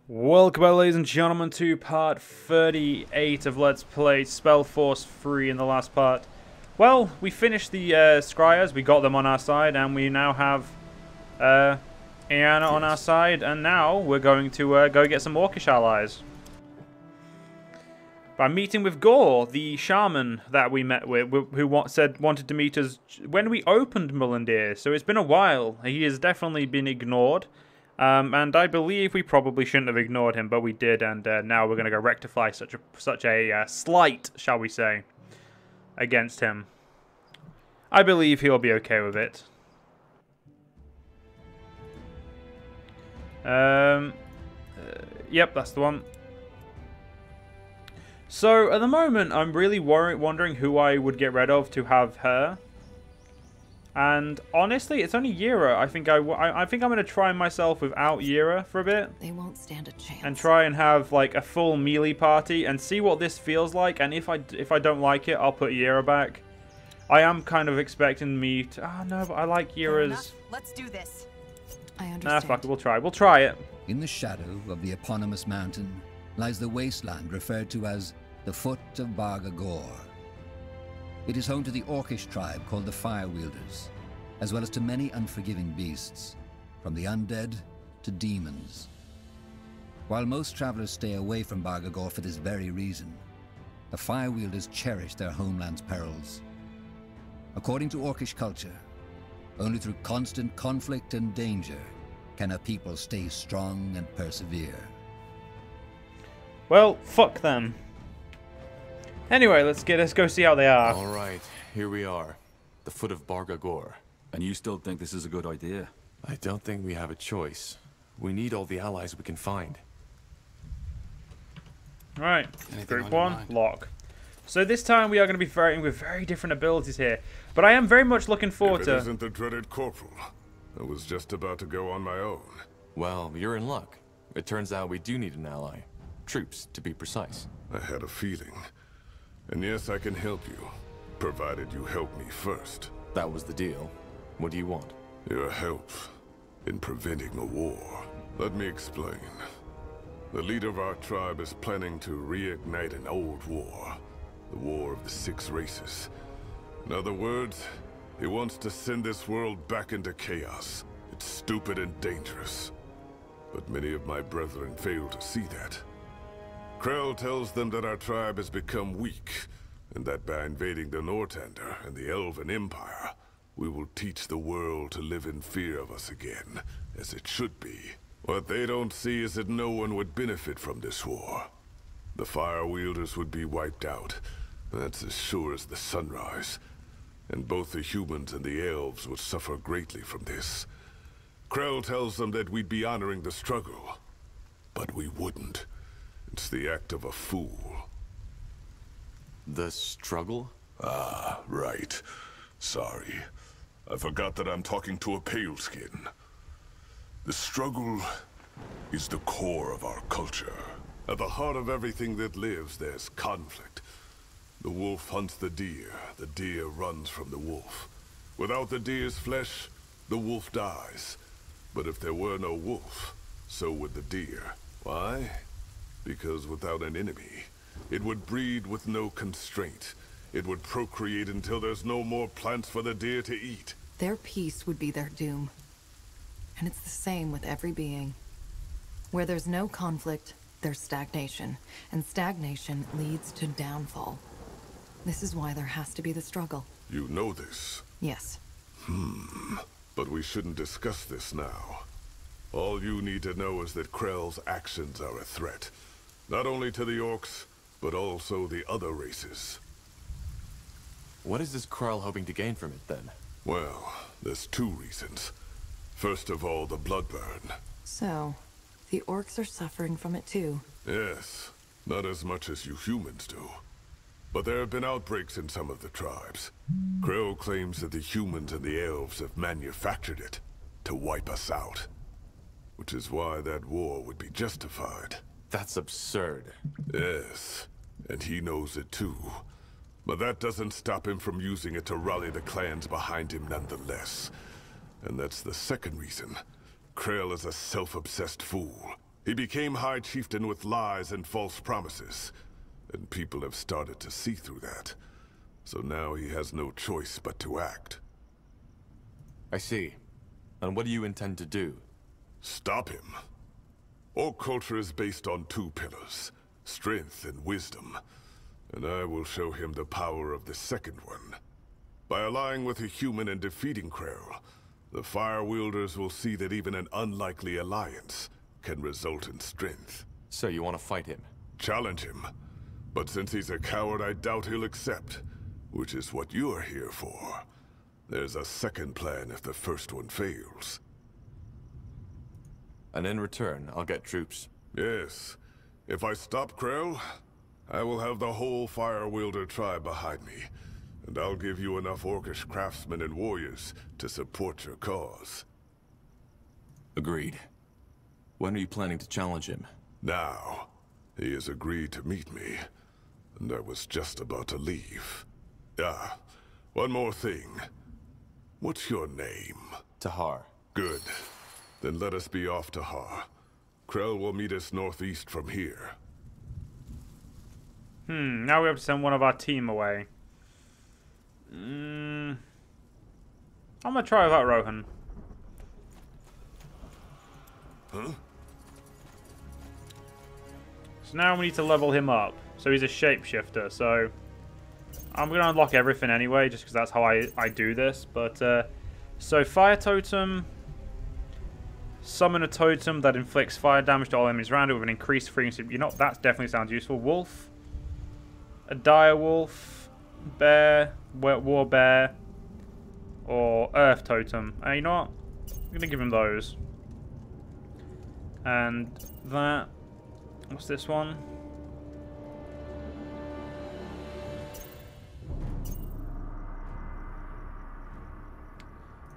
Welcome back, ladies and gentlemen, to part 38 of Let's Play SpellForce 3 in the last part. Well, we finished the Scryers, we got them on our side, and we now have Aonir on our side, and now we're going to go get some orcish allies. By meeting with Gore, the shaman that we met with, who wanted to meet us when we opened Mullendeer, so it's been a while. He has definitely been ignored. And I believe we probably shouldn't have ignored him, but we did, and now we're going to go rectify such a slight, shall we say, against him. I believe he'll be okay with it. Yep, that's the one. So at the moment, I'm really wondering who I would get rid of to have her. And honestly, it's only Yira. I think I'm going to try myself without Yira for a bit. They won't stand a chance. And try and have like a full melee party and see what this feels like. And if I don't like it, I'll put Yira back. I am kind of expecting me to. Oh no, but I like Yira's. Let's do this. I understand. Nah, fuck it. We'll try. We'll try it. In the shadow of the eponymous mountain lies the wasteland referred to as the Foot of Bargagor. It is home to the orcish tribe called the Firewielders, as well as to many unforgiving beasts, from the undead to demons. While most travelers stay away from Bargagor for this very reason, the Firewielders cherish their homeland's perils. According to orcish culture, only through constant conflict and danger can a people stay strong and persevere. Well, fuck them. Anyway, let's go see how they are. All right, here we are, the Foot of Bargagor. And you still think this is a good idea? I don't think we have a choice. We need all the allies we can find. Right, group 1, lock. So this time we are going to be fighting with very different abilities here. But I am very much looking forward to... It isn't the dreaded corporal. I was just about to go on my own. Well, you're in luck. It turns out we do need an ally. Troops, to be precise. I had a feeling. And yes, I can help you, provided you help me first. That was the deal. What do you want? Your help in preventing a war. Let me explain. The leader of our tribe is planning to reignite an old war. The War of the Six Races. In other words, he wants to send this world back into chaos. It's stupid and dangerous. But many of my brethren fail to see that. Krell tells them that our tribe has become weak, and that by invading the Northander and the Elven Empire, we will teach the world to live in fear of us again, as it should be. What they don't see is that no one would benefit from this war. The Firewielders would be wiped out. That's as sure as the sunrise. And both the humans and the elves would suffer greatly from this. Krell tells them that we'd be honoring the struggle. But we wouldn't. It's the act of a fool. The struggle? Ah, right. Sorry. I forgot that I'm talking to a pale skin. The struggle is the core of our culture. At the heart of everything that lives, there's conflict. The wolf hunts the deer runs from the wolf. Without the deer's flesh, the wolf dies. But if there were no wolf, so would the deer. Why? Because without an enemy, it would breed with no constraint. It would procreate until there's no more plants for the deer to eat. Their peace would be their doom. And it's the same with every being. Where there's no conflict, there's stagnation. And stagnation leads to downfall. This is why there has to be the struggle. You know this? Yes. But we shouldn't discuss this now. All you need to know is that Krell's actions are a threat. Not only to the orcs, but also the other races. What is this Krell hoping to gain from it, then? Well, there's two reasons. First of all, the Bloodburn. So, the orcs are suffering from it too. Yes, not as much as you humans do. But there have been outbreaks in some of the tribes. Krell claims that the humans and the elves have manufactured it to wipe us out. Which is why that war would be justified. That's absurd. Yes, and he knows it too. But that doesn't stop him from using it to rally the clans behind him nonetheless. And that's the second reason. Krell is a self-obsessed fool. He became High Chieftain with lies and false promises, and people have started to see through that. So now he has no choice but to act. I see. And what do you intend to do? Stop him. Orc culture is based on two pillars, strength and wisdom. And I will show him the power of the second one. By allying with a human and defeating Krell, the Fire Wielders will see that even an unlikely alliance can result in strength. So you want to fight him? Challenge him. But since he's a coward, I doubt he'll accept. Which is what you're here for. There's a second plan if the first one fails. And in return, I'll get troops. Yes. If I stop Krell, I will have the whole Fire Wielder tribe behind me. And I'll give you enough orcish craftsmen and warriors to support your cause. Agreed. When are you planning to challenge him? Now. He has agreed to meet me. And I was just about to leave. Ah, one more thing. What's your name? Tahar. Good. Then let us be off Tahar. Krell will meet us northeast from here. Now we have to send one of our team away. I'm gonna try without Rohan. Huh? So now we need to level him up. So he's a shapeshifter, so I'm gonna unlock everything anyway, just because that's how I do this. But so fire totem, summon a totem that inflicts fire damage to all enemies around it with an increased frequency. You know, that definitely sounds useful. Wolf, a dire wolf, bear, war bear, or earth totem. You know what? I'm gonna give him those. And that. What's this one?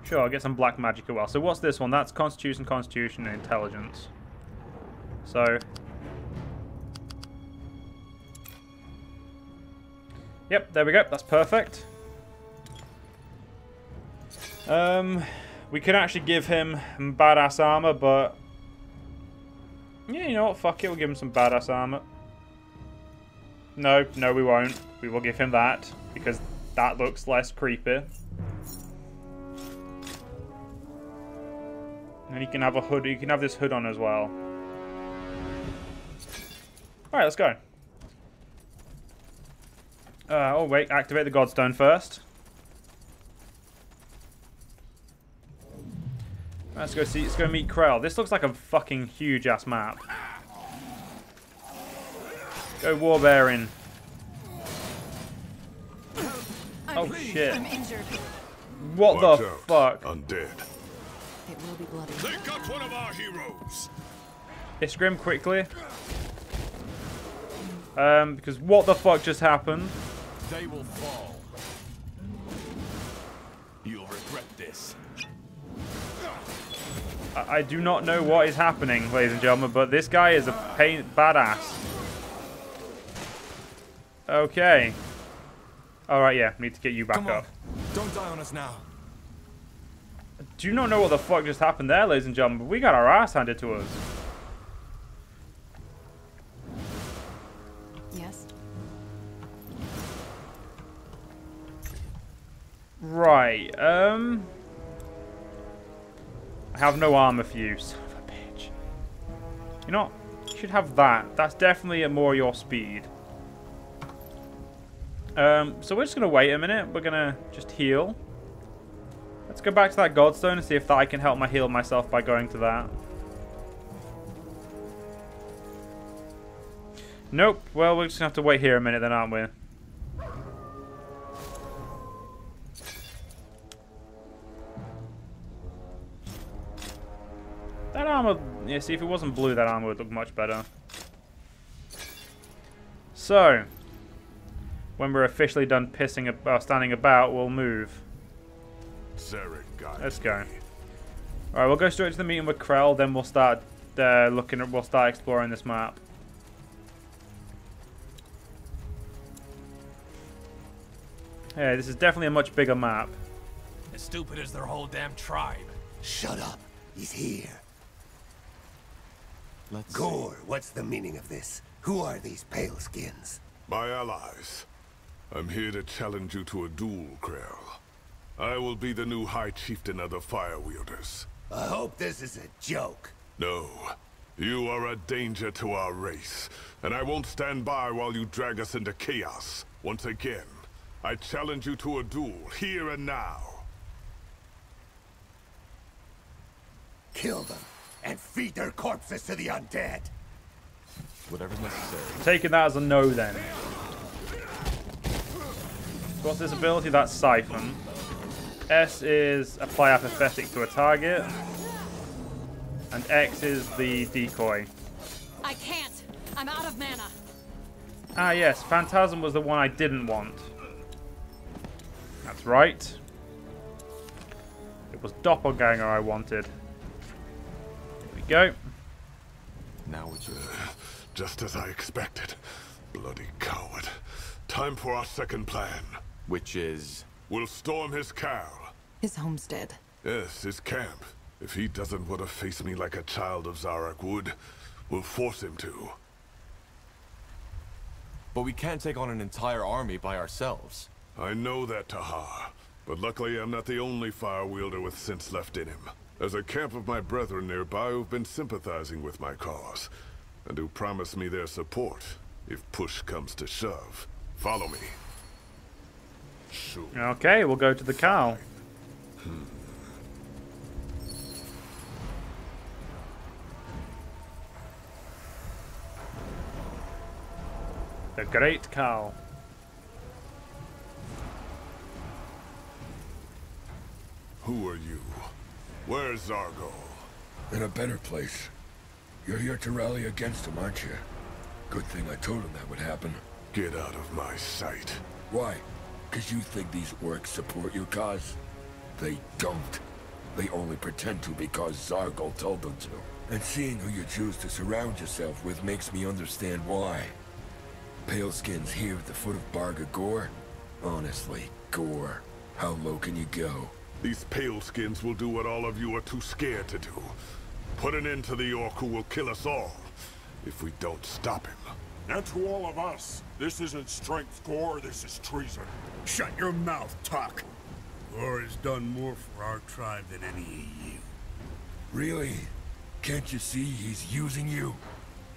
Sure, I'll get some black magic as well. So what's this one? That's Constitution, Constitution, and Intelligence. So... Yep, there we go. That's perfect. We could actually give him badass armor, but... Yeah, you know what? Fuck it. We'll give him some badass armor. No, we won't. We will give him that, because that looks less creepy. And he can have a hood. You can have this hood on as well. Alright, let's go. Oh, wait. Activate the Godstone first. Let's go see. Let's go meet Krell. This looks like a fucking huge-ass map. Go warbearing. Oh, shit. I'm injured. What Watch the out. fuck? Undead. It will be bloody. They got one of our heroes. Hit Scrim quickly. Because what the fuck just happened? They will fall. You'll regret this. I do not know what is happening, ladies and gentlemen, but this guy is a badass. Okay. Alright, yeah, need to get you back Come on. up. Don't die on us now. Do you not know what the fuck just happened there, ladies and gentlemen? We got our ass handed to us. Yes. Right, I have no armor for you, son of a bitch. You know, you should have that. That's definitely more your speed. So we're just going to wait a minute. We're going to just heal. Let's go back to that Godstone and see if I can help heal myself by going to that. Nope. Well, we're just going to have to wait here a minute then, aren't we? That armor... Yeah, see, if it wasn't blue, that armor would look much better. So... When we're officially done standing about, we'll move. Let's go. Alright, we'll go straight to the meeting with Krell, then we'll start we'll start exploring this map. Yeah, this is definitely a much bigger map. As stupid as their whole damn tribe. Shut up. He's here. Let's Gore, what's the meaning of this? Who are these pale skins? My allies. I'm here to challenge you to a duel, Krell. I will be the new High Chieftain of the Fire Wielders. I hope this is a joke. No. You are a danger to our race, and I won't stand by while you drag us into chaos. Once again, I challenge you to a duel, here and now. Kill them, and feed their corpses to the undead. Whatever's necessary. Taking that as a no then. What's this ability? That's Siphon. S is apply apathetic to a target. And X is the decoy. I can't. I'm out of mana. Ah yes, Phantasm was the one I didn't want. That's right. It was Doppelganger I wanted. Here we go. Now what you Just as I expected. Bloody coward. Time for our second plan. Which is... We'll storm his cowl. His homestead. Yes, his camp. If he doesn't want to face me like a child of Zarak would, we'll force him to. But we can't take on an entire army by ourselves. I know that, Tahar. But luckily I'm not the only fire wielder with sense left in him. There's a camp of my brethren nearby who've been sympathizing with my cause, and who promise me their support if push comes to shove. Follow me. Sure. Okay, we'll go to the cow. The Great Cow. Who are you? Where's Zargo? In a better place. You're here to rally against him, aren't you? Good thing I told him that would happen. Get out of my sight. Why? Because you think these orcs support your cause? They don't. They only pretend to because Zargol told them to. And seeing who you choose to surround yourself with makes me understand why. Paleskins here at the foot of Barga Gore? Honestly, Gore, how low can you go? These pale skins will do what all of you are too scared to do. Put an end to the orc who will kill us all, if we don't stop him. And to all of us, this isn't strength, Gore, this is treason. Shut your mouth, Talk. Gore has done more for our tribe than any of you. Really? Can't you see he's using you?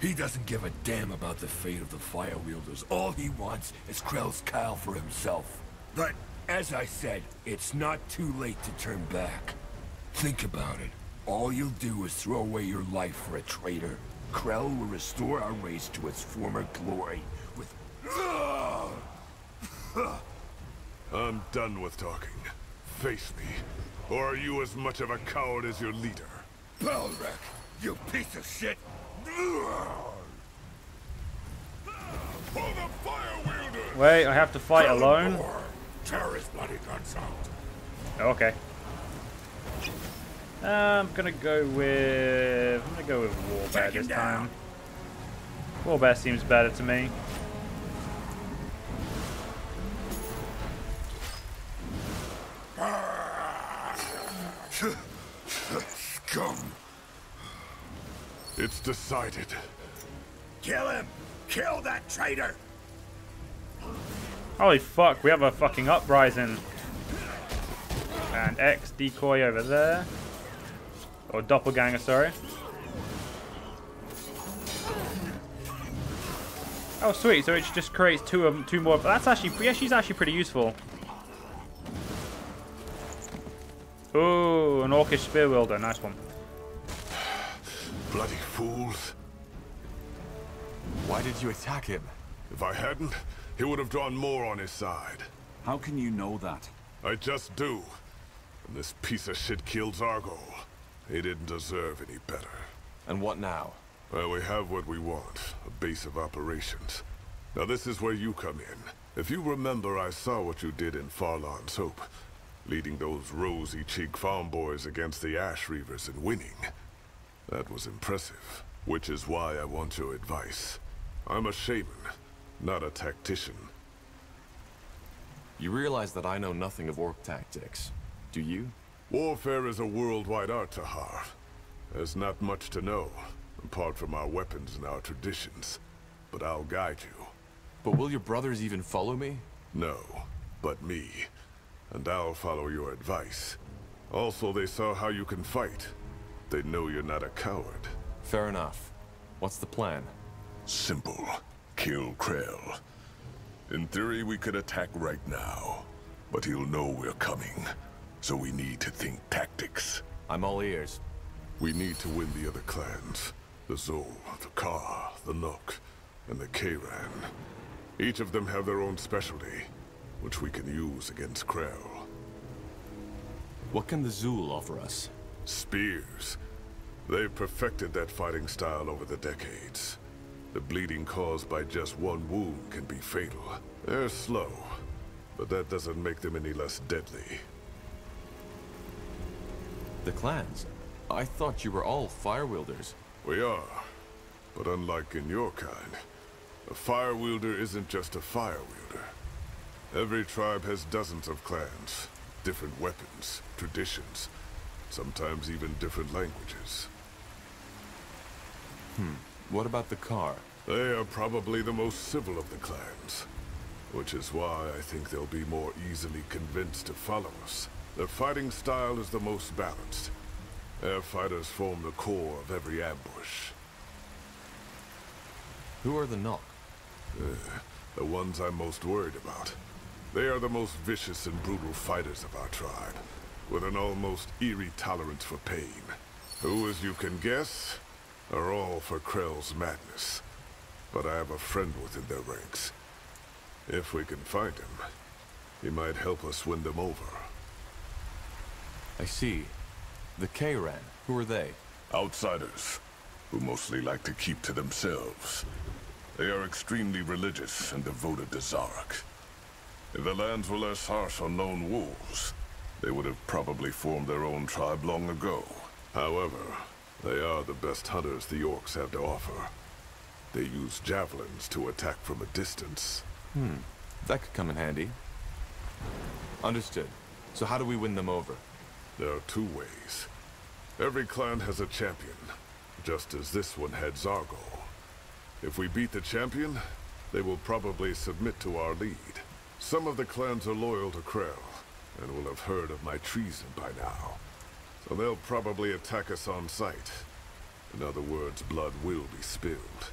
He doesn't give a damn about the fate of the Fire Wielders. All he wants is Krell's cowl for himself. But... as I said, it's not too late to turn back. Think about it. All you'll do is throw away your life for a traitor. Krell will restore our race to its former glory with... I'm done with talking. Face me. Or are you as much of a coward as your leader? Pyrrhic, you piece of shit! For the Fire Wielders! Wait, I have to fight alone? Tear his bloody guts out. Okay. I'm gonna go with Warbear this time. Warbear seems better to me. Scum! It's decided. Kill him! Kill that traitor! Holy fuck, we have a fucking uprising. And X decoy over there. Or doppelganger, sorry. Oh sweet, so it just creates two more. That's actually, yeah, she's actually pretty useful. Ooh, an orcish spear wielder, nice one. Bloody fools. Why did you attack him? If I hadn't, he would have drawn more on his side. How can you know that? I just do. And this piece of shit killed Zargol. He didn't deserve any better. And what now? Well, we have what we want, a base of operations. Now this is where you come in. If you remember, I saw what you did in Farlan's Hope, leading those rosy-cheeked farm boys against the Ash Reavers and winning. That was impressive, which is why I want your advice. I'm a shaman, not a tactician. You realize that I know nothing of orc tactics, do you? Warfare is a worldwide art, Tahar. There's not much to know. apart from our weapons and our traditions. But I'll guide you. But will your brothers even follow me? No, but me. And I'll follow your advice. Also, they saw how you can fight. They know you're not a coward. Fair enough. What's the plan? Simple. Kill Krell. In theory, we could attack right now. But he'll know we're coming. So we need to think tactics. I'm all ears. We need to win the other clans. The Zol, the Ka, the Nook, and the Kayran. Each of them have their own specialty, which we can use against Krell. What can the Zul offer us? Spears. They've perfected that fighting style over the decades. The bleeding caused by just one wound can be fatal. They're slow, but that doesn't make them any less deadly. The clans? I thought you were all fire wielders. We are, but unlike in your kind, a fire wielder isn't just a fire wielder. Every tribe has dozens of clans, different weapons, traditions, sometimes even different languages. What about the Kar? They are probably the most civil of the clans, which is why I think they'll be more easily convinced to follow us. Their fighting style is the most balanced. Their fighters form the core of every ambush. Who are the Nok? The ones I'm most worried about. They are the most vicious and brutal fighters of our tribe, with an almost eerie tolerance for pain. Who, as you can guess, are all for Krell's madness. But I have a friend within their ranks. If we can find him, he might help us win them over. I see. The Kayran, who are they? Outsiders, who mostly like to keep to themselves. They are extremely religious and devoted to Zarok. If the lands were less harsh on lone wolves, they would have probably formed their own tribe long ago. However, they are the best hunters the orcs have to offer. They use javelins to attack from a distance. That could come in handy. Understood. So how do we win them over? There are two ways. Every clan has a champion, just as this one had Zargol. If we beat the champion, they will probably submit to our lead. Some of the clans are loyal to Krell, and will have heard of my treason by now. So they'll probably attack us on sight. In other words, blood will be spilled.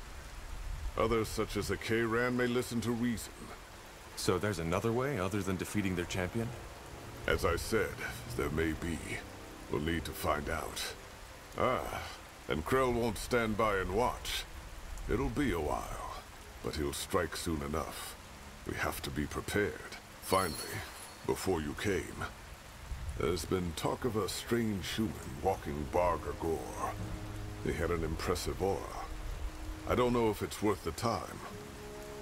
Others, such as the Kayran, may listen to reason. So there's another way other than defeating their champion? As I said, there may be. We'll need to find out. And Krell won't stand by and watch. It'll be a while, but he'll strike soon enough. We have to be prepared. Finally, before you came, there's been talk of a strange human walking Barga Gore. He had an impressive aura. I don't know if it's worth the time,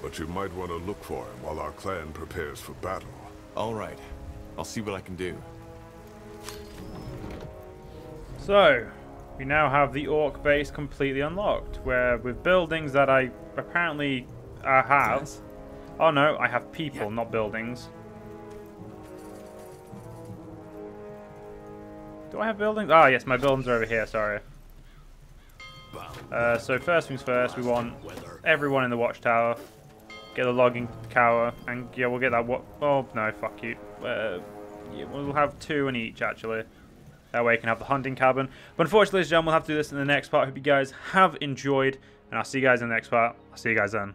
but you might want to look for him while our clan prepares for battle. All right. I'll see what I can do. So, we now have the orc base completely unlocked, where with buildings that I apparently have. Yes. Oh no, I have people, not buildings. Do I have buildings? Ah, yes, my buildings are over here, sorry. So first things first, we want everyone in the watchtower. Get the logging tower, and yeah, we'll get that. Oh no, fuck you. Yeah, we'll have two in each actually. That way, you can have the hunting cabin. But unfortunately, ladies and gentlemen, we'll have to do this in the next part. Hope you guys have enjoyed, and I'll see you guys in the next part. I'll see you guys then.